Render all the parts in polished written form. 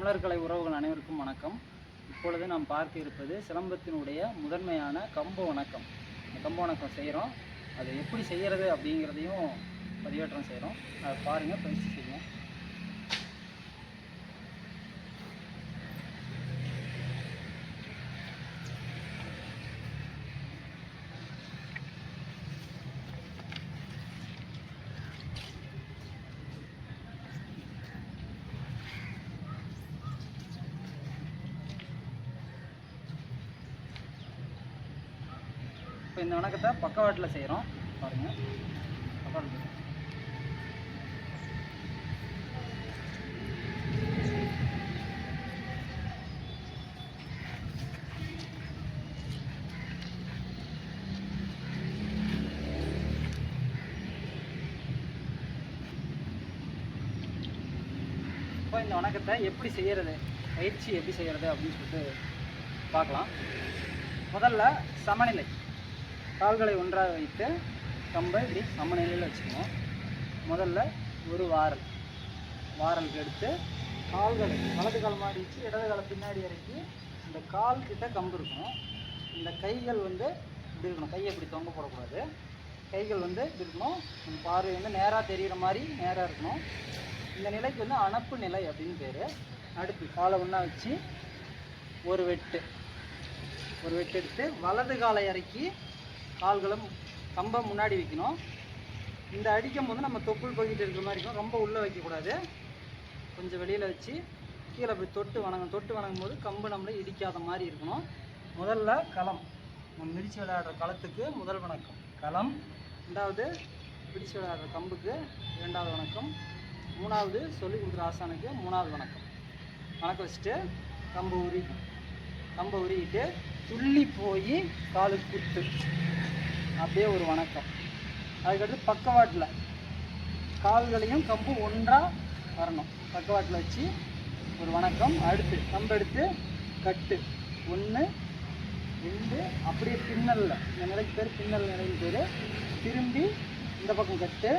தமிழர் கலை உறவுகள் அனைவருக்கும் வணக்கம். இப்பொழுது நாம் பார்க்க இருப்பது சிலம்பத்தினுடைய முதன்மையான கம்பு வணக்கம். இந்த கம்பு வணக்கம் செய்கிறோம். அது எப்படி செய்கிறது அப்படிங்கிறதையும் பதிவேற்றம் செய்கிறோம். அதை பாருங்கள், பயிற்சி செய்யுங்க. இப்போ இந்த வணக்கத்தை பக்கவாட்டில் செய்கிறோம். பாருங்கள், பக்கவாட்டில் இப்போ இந்த வணக்கத்தை எப்படி செய்கிறது, பயிற்சி எப்படி செய்கிறது அப்படின்னு சொல்லிட்டு பார்க்கலாம். முதல்ல சமநிலை, கால்களை ஒன்றாக வைத்து கம்பை இப்படி சமநிலையில் வச்சுக்கணும். முதல்ல ஒரு வாரலுக்கு எடுத்து கால்களை வலது கால் மாடி வச்சு இடது காலை பின்னாடி இறக்கி இந்த கால் கிட்ட கம்பு இருக்கணும். இந்த கைகள் வந்து இப்படி இருக்கணும். கையை இப்படி தொங்க போடக்கூடாது. கைகள் வந்து இப்படி இருக்கணும். பார்வை வந்து நேராக தெரிகிற மாதிரி நேராக இருக்கணும். இந்த நிலைக்கு வந்து அணப்பு நிலை அப்படின்னு பேர். அடுத்து காலை ஒன்றா வச்சு ஒரு வெட்டு எடுத்து வலது காலை இறக்கி கால்களும் கம்பை முன்னாடி வைக்கணும். இந்த அடிக்கும் போது நம்ம தொப்புள் பகுதியில் இருக்கிற மாதிரி இருக்கணும். ரொம்ப உள்ளே வைக்கக்கூடாது. கொஞ்சம் வெளியில் வச்சு கீழே போய் தொட்டு வணங்கும் போது கம்பு நம்மளை இடிக்காத மாதிரி இருக்கணும். முதல்ல களம், நம்ம மிதிச்சு விளையாடுற களத்துக்கு முதல் வணக்கம் களம். ரெண்டாவது பிடிச்சு விளையாடுற கம்புக்கு இரண்டாவது வணக்கம். மூணாவது சொல்லி கொடுக்குற ஆசானுக்கு மூணாவது வணக்கம். வணக்கம் வச்சுட்டு கம்பை உருகிட்டு துள்ளி போய் காலுக்கு குத்து, அப்படியே ஒரு வணக்கம். அதுக்கடுத்து பக்கவாட்டில் கால்களையும் கம்பு ஒன்றாக வரணும். பக்கவாட்டில் வச்சு ஒரு வணக்கம். அடுத்து கம்பு எடுத்து கட்டு 1 2, அப்படியே பின்னலில், இந்த நிலைக்கு பேர் பின்னல் நிலைன்னு பேர். திரும்பி இந்த பக்கம் கட்டு,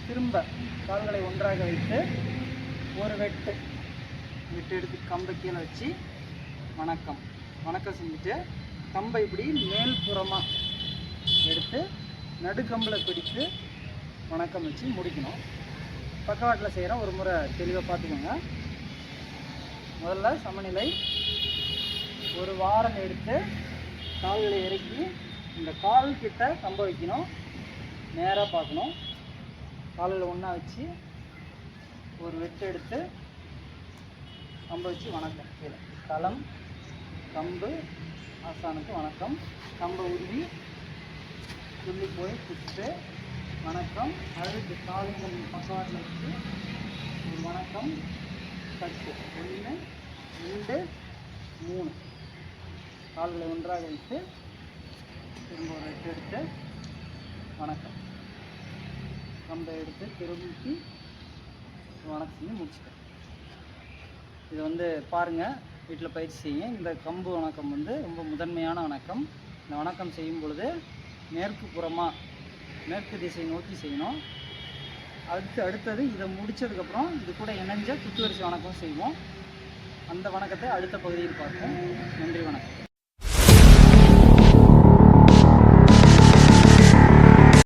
திரும்ப கால்களை ஒன்றாக வைத்து ஒரு வெட்டு எடுத்து கம்பை கீழே வச்சு வணக்கம் செஞ்சுட்டு கம்பை இப்படி மேல்புறமாக எடுத்து நடுக்கம்பில் பிடித்து வணக்கம் வச்சு முடிக்கணும். பக்கவாட்டில் செய்கிறோம். ஒரு முறை தெளிவாக பார்த்துக்கோங்க. முதல்ல சமநிலை, ஒரு வாரம் எடுத்து கால்களை இறக்கி இந்த கால் கிட்ட கம்பை வைக்கணும். நேராக பார்க்கணும். காலில் ஒன்றா வச்சு ஒரு வெட்டு எடுத்து கம்பை வச்சு வணக்கம். கீழே களம், கம்பு, ஆசானுக்கு வணக்கம். கம்பை உருவி துள்ளி போய் குத்து வணக்கம். அடுத்து கால்கள் பக்கவாட்டில் வச்சு ஒரு வணக்கம் கட்டு 1 2 3 கால்களை ஒன்றாக வைத்து திரும்ப ஒரு வெட்டு எடுத்து வணக்கம். கம்பை எடுத்து திரும்பி வணக்கம் செஞ்சு முடிச்சுட்டேன். இது வந்து பாருங்கள், வீட்டில் பயிற்சி செய்யுங்க. இந்த கம்பு வணக்கம் வந்து ரொம்ப முதன்மையான வணக்கம். இந்த வணக்கம் செய்யும் பொழுது மேற்கு திசை நோக்கி செய்யணும். அடுத்தது இதை முடித்ததுக்கப்புறம் இது கூட இணைஞ்ச குத்துவரிசை வணக்கம் செய்வோம். அந்த வணக்கத்தை அடுத்த பகுதியில் பார்ப்போம். நன்றி, வணக்கம்.